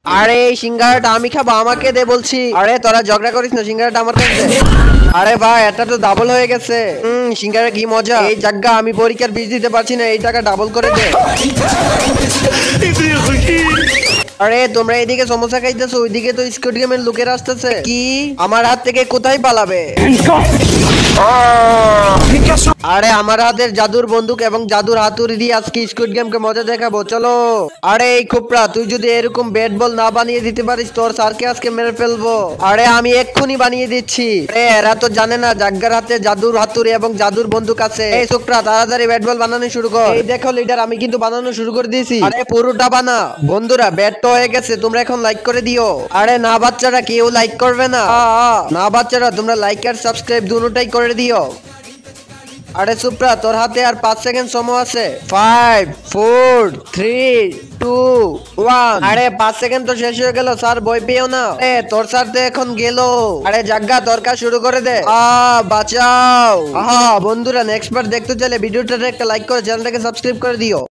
আরে এই সিঙ্গারাটা আমি খাবো, আমাকে দে বলছি। আরে তোরা ঝগড়া করিস না, সিঙ্গারাটা আমার কাছে দে। আরে ভাই এটা তো ডাবল হয়ে গেছে। সিঙ্গারা কি মজা। এই জায়গা আমি পরীক্ষার ফিস দিতে পারছি না, এই টাকা ডাবল করে দে। আরে তোমরা এদিকে সমোসা খাইতেছো, ওইদিকে তো স্কুইড গেমের লোকেরা আসতেছে। কি আমার হাত থেকে কোথায় পালাবে? আরে আমার হাতের জাদুর বন্দুক এবং জাদুর হাতুড়ি দিয়ে আজকে স্কুইড গেমকে মজা দেখাবো, চলো। আরে এই খোপরা, তুই যদি এরকম ব্যাট বল না বানিয়ে দিতে পারিস, তোর স্যারকে আজকে মেরে ফেলবো। আরে আমি এক্ষুনি বানিয়ে দিচ্ছি। আরে এরা তো জানে না জাগ্গার হাতে জাদুর হাতুড়ি এবং জাদুর বন্দুক আছে। এই ছোকরা তাড়াতাড়ি ব্যাট বল বানানো শুরু কর। এই দেখো লিডার, আমি কিন্তু বানানো শুরু করে দিয়েছি। আরে পুরোটা বানা। বন্ধুরা ব্যাট তো হয়ে গেছে, তোমরা এখন লাইক করে দিও। আরে না বাচ্চারা, কেউ লাইক করবে না। না বাচ্চারা, তোমরা লাইক আর সাবস্ক্রাইব দুটোটাই করে দিও। আরে সুপ্রা, তোর হাতে আর 5 সেকেন্ড সময় আছে। 5 4 3 2 1। আরে 5 সেকেন্ড তো শেষ হয়ে গেল, স্যার ভয় পেও না। তোর স্যার তো এখন গেল। আরে জাগ্গা, তোর কাজ শুরু করে দে। বাঁচাও। বন্ধুরা নেক্সট বার দেখতে চাইলে ভিডিওটাতে একটা লাইক করে চ্যানেলটাকে সাবস্ক্রাইব করে দিও।